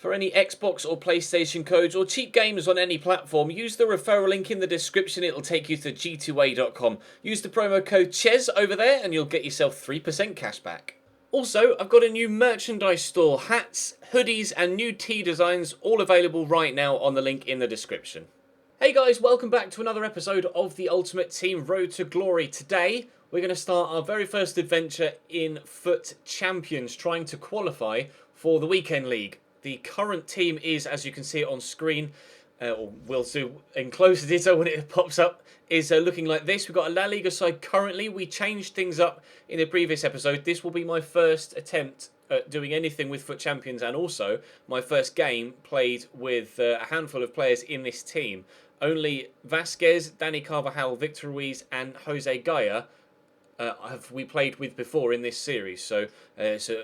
For any Xbox or PlayStation codes or cheap games on any platform, use the referral link in the description. It'll take you to g2a.com. Use the promo code CHES over there and you'll get yourself 3% cash back. Also, I've got a new merchandise store, hats, hoodies and new tee designs, all available right now on the link in the description. Hey guys, welcome back to another episode of the Ultimate Team Road to Glory. Today, we're going to start our very first adventure in FUT Champions, trying to qualify for the Weekend League. The current team is, as you can see it on screen, or we'll zoom in closer detail when it pops up, is looking like this. We've got a La Liga side currently. We changed things up in the previous episode. This will be my first attempt at doing anything with FUT Champions, and also my first game played with a handful of players in this team. Only Vasquez, Dani Carvajal, Victor Ruiz and Jose Gaya have we played with before in this series. So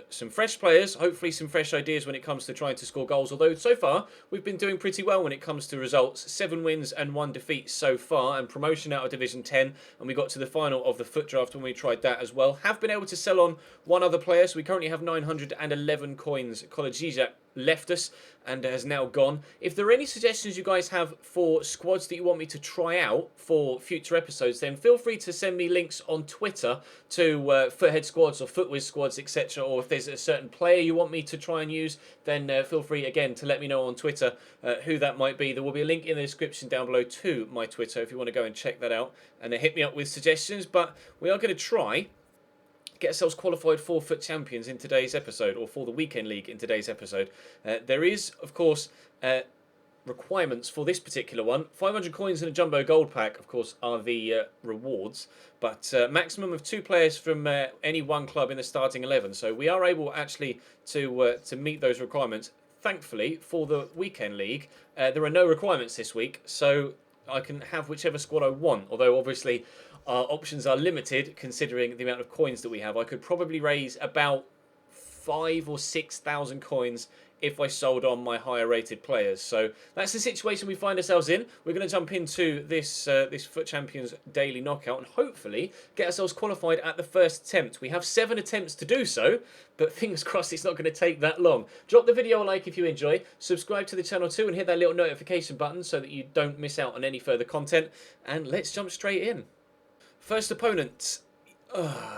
some fresh players, hopefully some fresh ideas when it comes to trying to score goals. Although so far we've been doing pretty well when it comes to results. 7 wins and 1 defeat so far, and promotion out of Division 10. And we got to the final of the FUT draft when we tried that as well. Have been able to sell on one other player, so we currently have 911 coins. Kolejijak left us and has now gone. If there are any suggestions you guys have for squads that you want me to try out for future episodes, then feel free to send me links on Twitter to Futhead squads or Footwiz squads, etc. Or if there's a certain player you want me to try and use, then feel free again to let me know on Twitter who that might be. There will be a link in the description down below to my Twitter if you want to go and check that out and hit me up with suggestions. But we are going to try get ourselves qualified for FUT Champions in today's episode, or for the Weekend League in today's episode. There is, of course, requirements for this particular one. 500 coins and a jumbo gold pack, of course, are the rewards, but maximum of 2 players from any one club in the starting 11. So we are able actually to meet those requirements. Thankfully, for the Weekend League, there are no requirements this week, so I can have whichever squad I want, although obviously our options are limited considering the amount of coins that we have. I could probably raise about 5,000 or 6,000 coins if I sold on my higher rated players. So that's the situation we find ourselves in. We're going to jump into this FUT Champions daily knockout and hopefully get ourselves qualified at the first attempt. We have 7 attempts to do so, but fingers crossed it's not going to take that long. Drop the video a like if you enjoy, subscribe to the channel too, and hit that little notification button so that you don't miss out on any further content. And let's jump straight in. First opponent.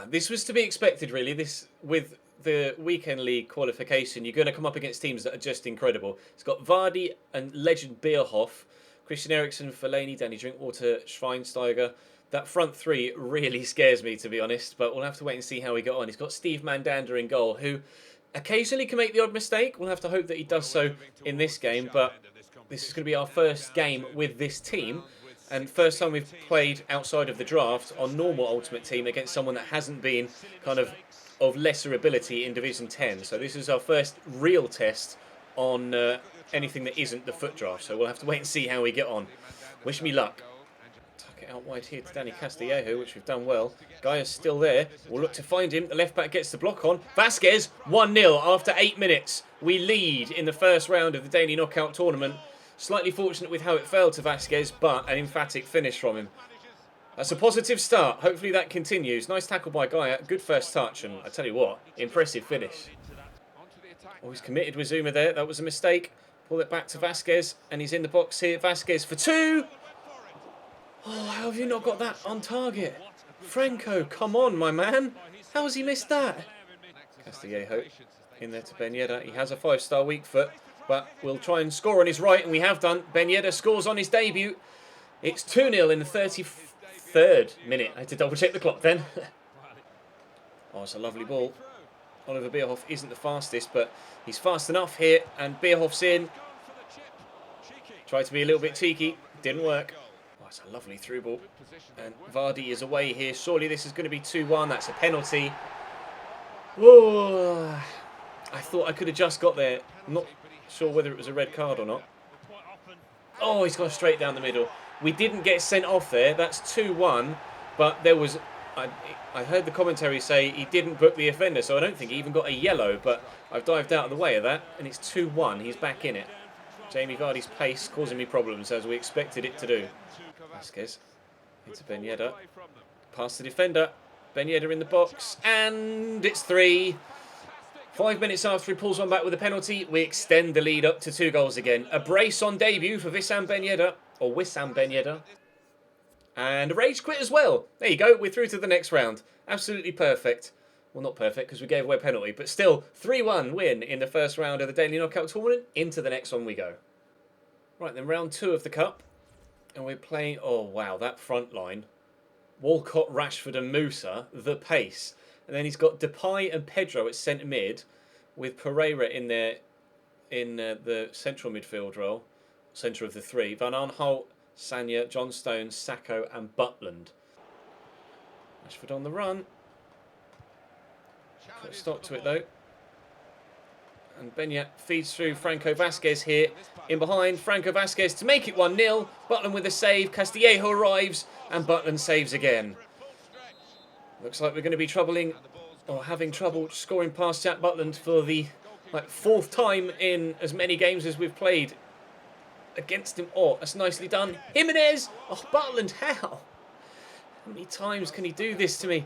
This was to be expected, really. This, with the Weekend League qualification, you're going to come up against teams that are just incredible. It's got Vardy and legend Bierhoff, Christian Eriksen, Fellaini, Danny Drinkwater, Schweinsteiger. That front three really scares me, to be honest, but we'll have to wait and see how we get on. He's got Steve Mandanda in goal, who occasionally can make the odd mistake. We'll have to hope that he does so in this game, but this is going to be our first game with this team. And first time we've played outside of the draft on normal Ultimate Team against someone that hasn't been kind of lesser ability in Division 10. So this is our first real test on anything that isn't the FUT draft. So we'll have to wait and see how we get on. Wish me luck. Tuck it out wide here to Danny Castillejo, which we've done well. Gaya's still there. We'll look to find him. The left back gets the block on. Vasquez, 1-0 after 8 minutes. We lead in the first round of the daily knockout tournament. Slightly fortunate with how it fell to Vasquez, but an emphatic finish from him. That's a positive start. Hopefully that continues. Nice tackle by Gaya. Good first touch, and I tell you what, impressive finish. Oh, he's committed with Zuma there. That was a mistake. Pull it back to Vasquez, and he's in the box here. Vasquez for 2. Oh, how have you not got that on target? Franco, come on, my man. How has he missed that? Castillejo in there to Ben Yedder. He has a 5-star weak foot, but we'll try and score on his right, and we have done. Ben Yedder scores on his debut. It's 2-0 in the 33rd minute. I had to double check the clock then. Oh, it's a lovely ball. Oliver Bierhoff isn't the fastest, but he's fast enough here, and Bierhoff's in. Tried to be a little bit cheeky, didn't work. Oh, it's a lovely through ball. And Vardy is away here. Surely this is going to be 2-1. That's a penalty. Whoa. I thought I could have just got there. I'm not sure whether it was a red card or not. Oh, he's gone straight down the middle. We didn't get sent off there. That's 2-1. But there was... I heard the commentary say he didn't book the offender, so I don't think he even got a yellow. But I've dived out of the way of that, and it's 2-1. He's back in it. Jamie Vardy's pace causing me problems, as we expected it to do. Vasquez into Ben Yedder. Past the defender. Ben Yedder in the box. And it's 3. 5 minutes after he pulls one back with a penalty, we extend the lead up to 2 goals again. A brace on debut for Wissam Ben Yedder, or Wissam Ben Yedder. And a rage quit as well. There you go, we're through to the next round. Absolutely perfect. Well, not perfect because we gave away a penalty, but still 3-1 win in the first round of the Daily Knockout Tournament. Into the next one we go. Right then, round 2 of the Cup. And we're playing, oh wow, that front line. Walcott, Rashford and Musa, the pace. And then he's got Depay and Pedro at centre mid, with Pereira in there in the central midfield role, centre of the 3. Van Aanholt, Sanya, John Stones, Sacco and Butland. Rashford on the run. Put a stop to it though. And Benyat feeds through Franco Vasquez here. In behind, Franco Vasquez to make it 1-0. Butland with a save. Castillejo arrives and Butland saves again. Looks like we're going to be having trouble scoring past Jack Butland for the 4th time in as many games as we've played against him. Oh, that's nicely done. Jimenez! Oh, Butland, how? How many times can he do this to me?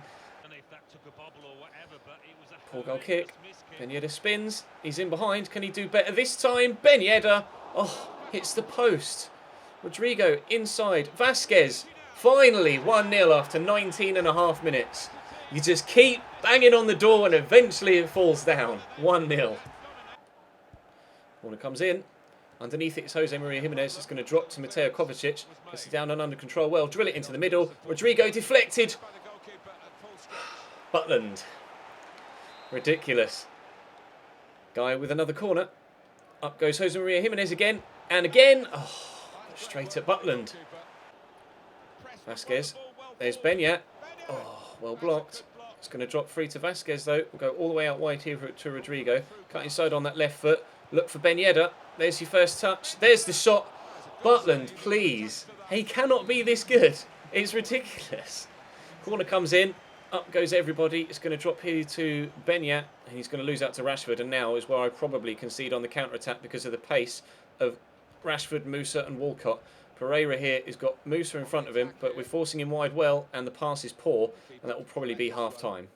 Poor goal kick. Ben Yedder spins. He's in behind. Can he do better this time? Ben Yedder. Oh, hits the post. Rodrigo inside. Vasquez. Finally 1-0 after 19.5 minutes. You just keep banging on the door and eventually it falls down. 1-0. Corner comes in. Underneath it is Jose Maria Jimenez. It's going to drop to Mateo Kovacic. Gets it down and under control well. Drill it into the middle. Rodrigo deflected. Butland. Ridiculous. Guy with another corner. Up goes Jose Maria Jimenez again. And again. Oh, straight at Butland. Vasquez. There's Benyat. Oh, well blocked. It's going to drop free to Vasquez though. We'll go all the way out wide here to Rodrigo. Cut inside on that left foot. Look for Ben Yedder. There's your first touch. There's the shot. Butland, please. He cannot be this good. It's ridiculous. Corner comes in. Up goes everybody. It's going to drop here to Benyat. And he's going to lose out to Rashford. And now is where I probably concede on the counter-attack because of the pace of Rashford, Musa and Walcott. Pereira here has got Musa in front of him, but we're forcing him wide well, and the pass is poor, and that will probably be half-time.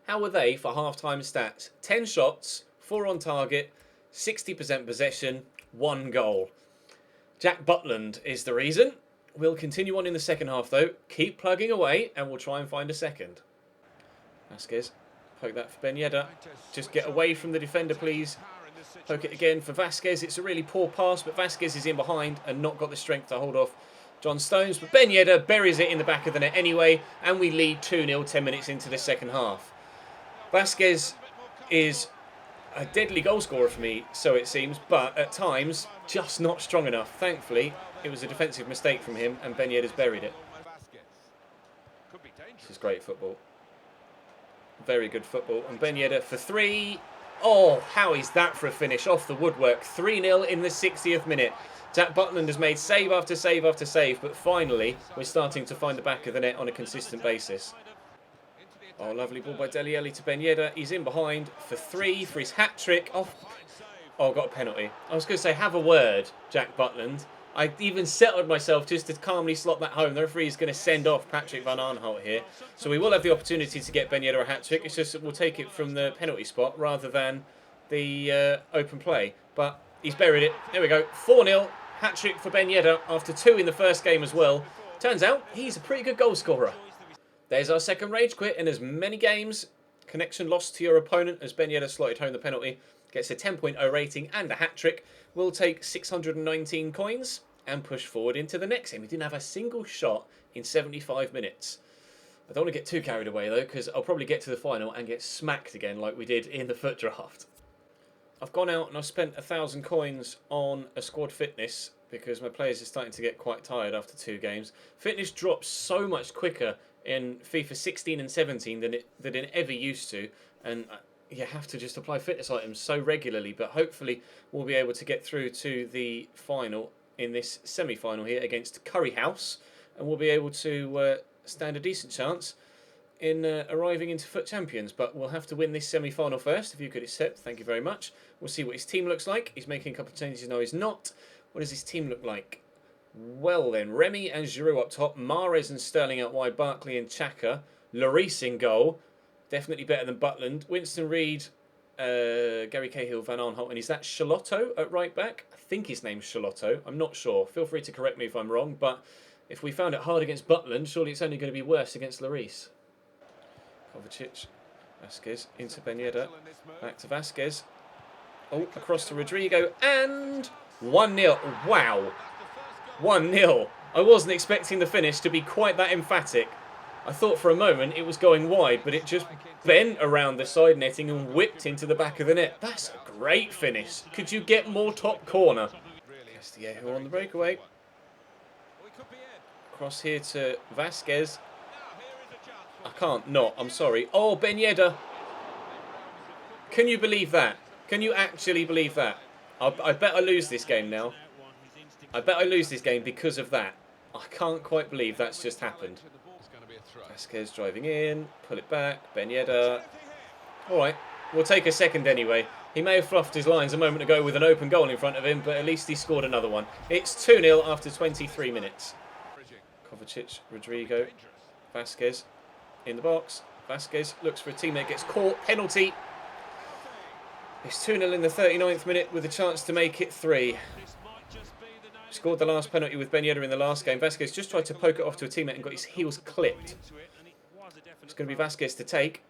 How were they for half-time stats? 10 shots, 4 on target, 60% possession, 1 goal. Jack Butland is the reason. We'll continue on in the second half, though. Keep plugging away, and we'll try and find a second. Vasquez, poke that for Ben Yedder. Just get away from the defender, please. Poke it again for Vasquez. It's a really poor pass, but Vasquez is in behind and not got the strength to hold off John Stones. But Ben Yedder buries it in the back of the net anyway, and we lead 2-0 10 minutes into the second half. Vasquez is a deadly goal scorer for me, so it seems, but at times just not strong enough. Thankfully, it was a defensive mistake from him, and Ben Yedder's buried it. This is great football. Very good football. And Ben Yedder for 3. Oh, how is that for a finish off the woodwork? 3-0 in the 60th minute. Jack Butland has made save after save after save, but finally we're starting to find the back of the net on a consistent basis. Oh, lovely ball by Dele Alli to Ben Yedder. He's in behind for 3 for his hat-trick. Oh, got a penalty. I was going to say, have a word, Jack Butland. I even settled myself just to calmly slot that home. The referee is going to send off Patrick Van Aanholt here. So we will have the opportunity to get Ben Yedder a hat-trick. It's just that we'll take it from the penalty spot rather than the open play. But he's buried it. There we go. 4-0. Hat-trick for Ben Yedder after 2 in the first game as well. Turns out he's a pretty good goal scorer. There's our second rage quit in as many games. Connection lost to your opponent as Ben Yedder slotted home the penalty. Gets a 10.0 rating and a hat-trick. We'll take 619 coins and push forward into the next game. We didn't have a single shot in 75 minutes. I don't want to get too carried away though, because I'll probably get to the final and get smacked again like we did in the FUT draft. I've gone out and I've spent 1,000 coins on a squad fitness because my players are starting to get quite tired after 2 games. Fitness drops so much quicker in FIFA 16 and 17 than it ever used to, and you have to just apply fitness items so regularly, but hopefully we'll be able to get through to the final in this semi-final here against Curry House, and we'll be able to stand a decent chance in arriving into FUT Champions. But we'll have to win this semi-final first. If you could accept, thank you very much. We'll see what his team looks like. He's making a couple of changes. No, he's not. What does his team look like? Well then, Remy and Giroud up top, Mahrez and Sterling out wide, Barkley and Xhaka, Lloris in goal. Definitely better than Butland. Winston Reid Gary Cahill, Van Arnholt, and is that Charlotto at right back? I think his name's Charlotto. I'm not sure. Feel free to correct me if I'm wrong, but if we found it hard against Butland, surely it's only going to be worse against Lloris. Kovacic, Vasquez, into Ben Yedder, back to Vasquez. Oh, across to Rodrigo, and 1-0. Wow. 1-0. I wasn't expecting the finish to be quite that emphatic. I thought for a moment it was going wide, but it just bent around the side netting and whipped into the back of the net. That's a great finish. Could you get more top corner? Castillejo on the breakaway. Cross here to Vasquez. I can't not, I'm sorry. Oh, Ben Yedder. Can you believe that? Can you actually believe that? I bet I lose this game now. I bet I lose this game because of that. I can't quite believe that's just happened. Vasquez driving in, pull it back, Ben Yedder. Alright, we'll take a second anyway. He may have fluffed his lines a moment ago with an open goal in front of him, but at least he scored another one. It's 2-0 after 23 minutes. Kovacic, Rodrigo, Vasquez in the box. Vasquez looks for a teammate, gets caught, penalty. It's 2-0 in the 39th minute with a chance to make it 3. Scored the last penalty with Ben Yedder in the last game. Vasquez just tried to poke it off to a teammate and got his heels clipped. It's going to be Vasquez to take.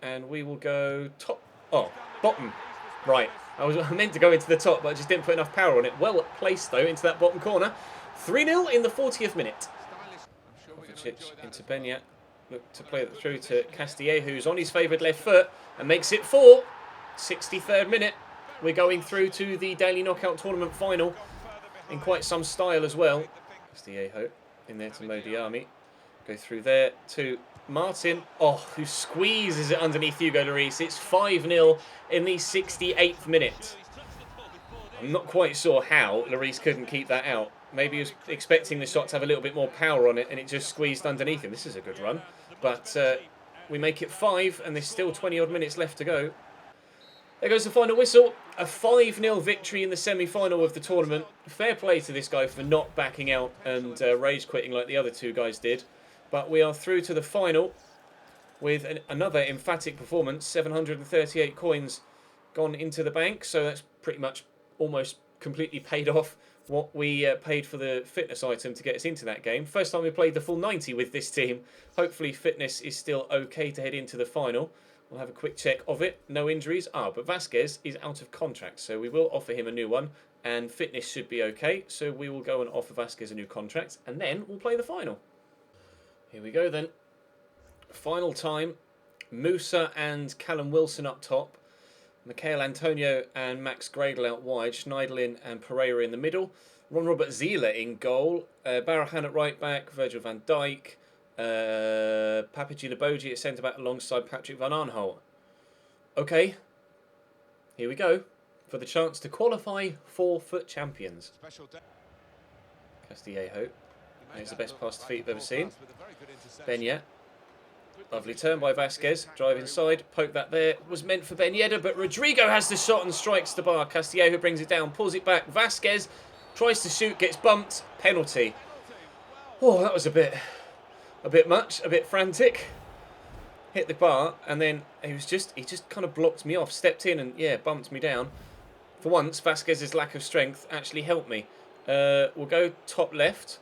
And we will go top. Oh, bottom. Right. I meant to go into the top, but I just didn't put enough power on it. Well placed, though, into that bottom corner. 3-0 in the 40th minute. Kovacic into Benyat. Look to play it through to Castillejo, who's on his favoured left foot and makes it 4. 63rd minute. We're going through to the Daily Knockout Tournament final in quite some style as well. Castillejo in there to Modiami. Go through there to Martin. Oh, who squeezes it underneath Hugo Lloris. It's 5-0 in the 68th minute. I'm not quite sure how Lloris couldn't keep that out. Maybe he was expecting the shot to have a little bit more power on it and it just squeezed underneath him. This is a good run. But we make it 5 and there's still 20 odd minutes left to go. There goes the final whistle. A 5-0 victory in the semi-final of the tournament. Fair play to this guy for not backing out and rage quitting like the other two guys did. But we are through to the final with another emphatic performance. 738 coins gone into the bank. So that's pretty much almost completely paid off what we paid for the fitness item to get us into that game. First time we played the full 90 with this team. Hopefully fitness is still okay to head into the final. We'll have a quick check of it. No injuries. But Vasquez is out of contract, so we will offer him a new one. And fitness should be okay, so we will go and offer Vasquez a new contract. And then we'll play the final. Here we go then. Final time. Musa and Callum Wilson up top. Mikhail Antonio and Max Gradle out wide. Schneiderlin and Pereira in the middle. Ron Robert Zieler in goal. Barahan at right back. Virgil van Dijk. Papagi Laboji at centre-back alongside Patrick Van Arnholt. Okay, here we go for the chance to qualify for FUT champions. Castillejo. It's the best pass to feet you've ever seen. Benyat. Lovely turn by Vasquez. Drive inside. Poke that there. Was meant for Ben Yedder, but Rodrigo has the shot and strikes the bar. Castillejo brings it down, pulls it back. Vasquez tries to shoot, gets bumped. Penalty. Oh, that was a bit much, a bit frantic. Hit the bar, and then he just kind of blocked me off. Stepped in and, yeah, bumped me down. For once, Vasquez's lack of strength actually helped me. We'll go top left.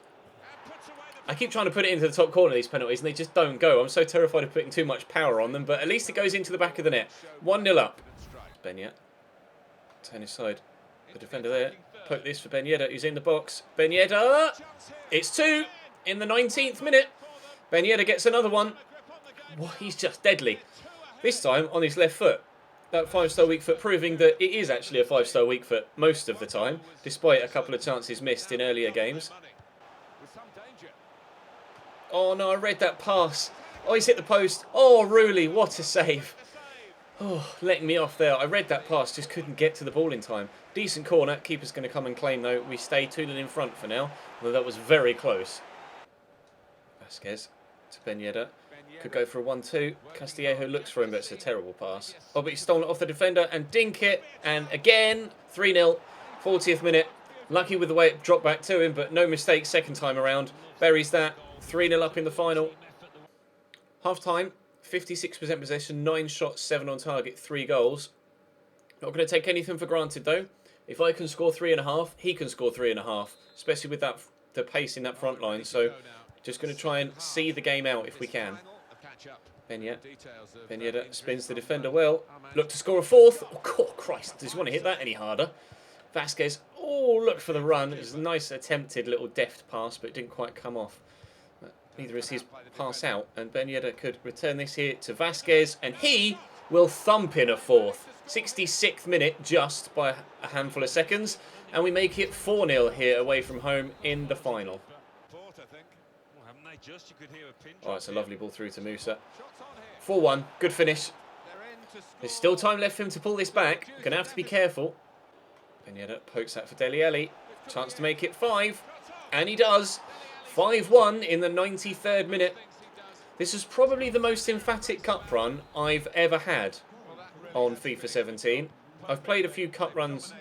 I keep trying to put it into the top corner, these penalties, and they just don't go. I'm so terrified of putting too much power on them, but at least it goes into the back of the net. 1-0 up. Benyat. Turn his side. The defender there. Poke this for Ben Yedder, who's in the box. Ben Yedder! It's 2 in the 19th minute. Ben Yedder gets another one. Well, he's just deadly. This time on his left foot. That 5-star weak foot proving that it is actually a 5-star weak foot most of the time, despite a couple of chances missed in earlier games. Oh no, I read that pass. Oh, he's hit the post. Oh, Rooley, what a save. Oh, letting me off there. I read that pass, just couldn't get to the ball in time. Decent corner. Keeper's going to come and claim, though. We stay 2-0 in front for now, although that was very close. Vasquez to Ben Yedder. Could go for a 1-2. Castillejo looks for him, but it's a terrible pass. Oh, but he's stolen it off the defender and dink it. And again, 3-0. 40th minute. Lucky with the way it dropped back to him, but no mistake second time around. Buries that. 3-0 up in the final. Half time. 56% possession, 9 shots, 7 on target, 3 goals. Not going to take anything for granted though. If I can score 3.5, he can score 3.5, especially with the pace in that front line. So just going to try and see the game out if we can. Benyetta spins the defender well. Look to score a 4th. Oh, God, Christ, does he want to hit that any harder? Vasquez, oh, look for the run. It was a nice attempted little deft pass, but it didn't quite come off. Neither is his pass out, and Benyetta could return this here to Vasquez, and he will thump in a 4th. 66th minute, just by a handful of seconds, and we make it 4-0 here away from home in the final. Oh, it's a lovely ball through to Musa. 4-1, good finish. There's still time left for him to pull this back. Going to have to be careful. Benyetta pokes that for Dele Alli. Chance to make it 5, and he does. 5-1 in the 93rd minute. This is probably the most emphatic cup run I've ever had on FIFA 17. I've played a few cup runs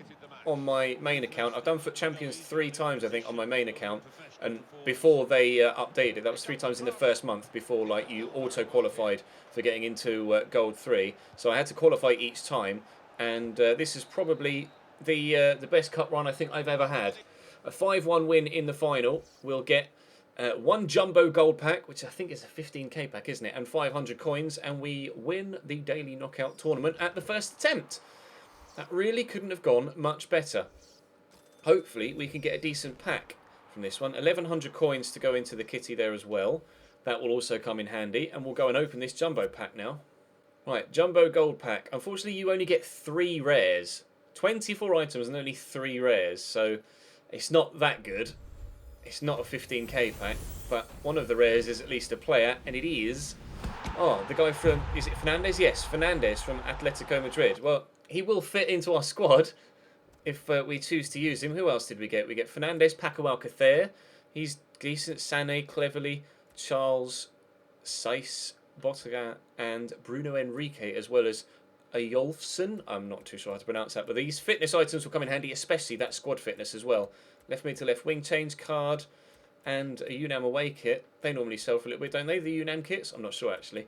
on my main account. I've done FUT Champions 3 times, I think, on my main account. And before they updated, that was 3 times in the first month before like you auto-qualified for getting into Gold 3. So I had to qualify each time. And this is probably the best cup run I think I've ever had. A 5-1 win in the final. We'll get 1 jumbo gold pack, which I think is a 15k pack, isn't it? And 500 coins, and we win the daily knockout tournament at the first attempt. That really couldn't have gone much better. Hopefully, we can get a decent pack from this one. 1100 coins to go into the kitty there as well. That will also come in handy, and we'll go and open this jumbo pack now. Right, jumbo gold pack. Unfortunately, you only get 3 rares. 24 items and only 3 rares, so it's not that good. It's not a 15k pack, but one of the rares is at least a player, and it is... Oh, the guy from... Is it Fernandez? Yes, Fernandez from Atletico Madrid. Well, he will fit into our squad if we choose to use him. Who else did we get? We get Fernandez, Paco Alcacer. He's decent. Sané, Cleverly, Charles, Saiss, Bottega, and Bruno Henrique, as well as Ayolfsson. I'm not too sure how to pronounce that, but these fitness items will come in handy, especially that squad fitness as well. Left mid to left wing change card and a UNAM away kit. They normally sell for a little bit, don't they, the UNAM kits? I'm not sure, actually.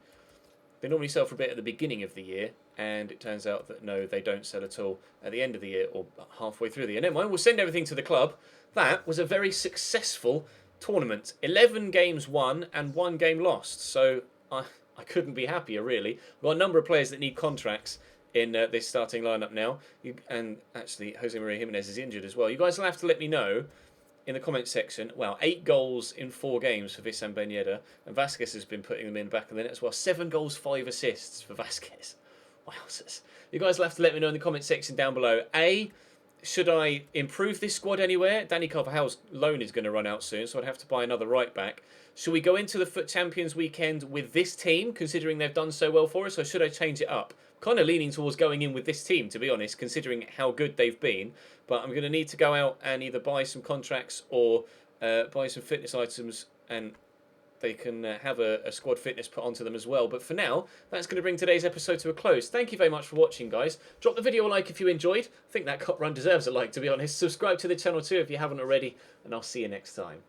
They normally sell for a bit at the beginning of the year, and it turns out that, no, they don't sell at all at the end of the year or halfway through the year. Never mind, we'll send everything to the club. That was a very successful tournament. 11 games won and 1 game lost, so I couldn't be happier, really. We've got a number of players that need contracts in this starting lineup now. And actually, Jose Maria Jimenez is injured as well. You guys will have to let me know in the comments section. Wow, 8 goals in 4 games for Wissam Ben Yedder. And Vasquez has been putting them in back of the net as well. 7 goals, 5 assists for Vasquez. Wowzers. You guys will have to let me know in the comment section down below. A, should I improve this squad anywhere? Danny Carvajal's loan is going to run out soon, so I'd have to buy another right back. Should we go into the FUT Champions weekend with this team, considering they've done so well for us, or should I change it up? Kind of leaning towards going in with this team, to be honest, considering how good they've been. But I'm going to need to go out and either buy some contracts or buy some fitness items, and they can have a squad fitness put onto them as well. But for now, that's going to bring today's episode to a close. Thank you very much for watching, guys. Drop the video a like if you enjoyed. I think that cup run deserves a like, to be honest. Subscribe to the channel too if you haven't already, and I'll see you next time.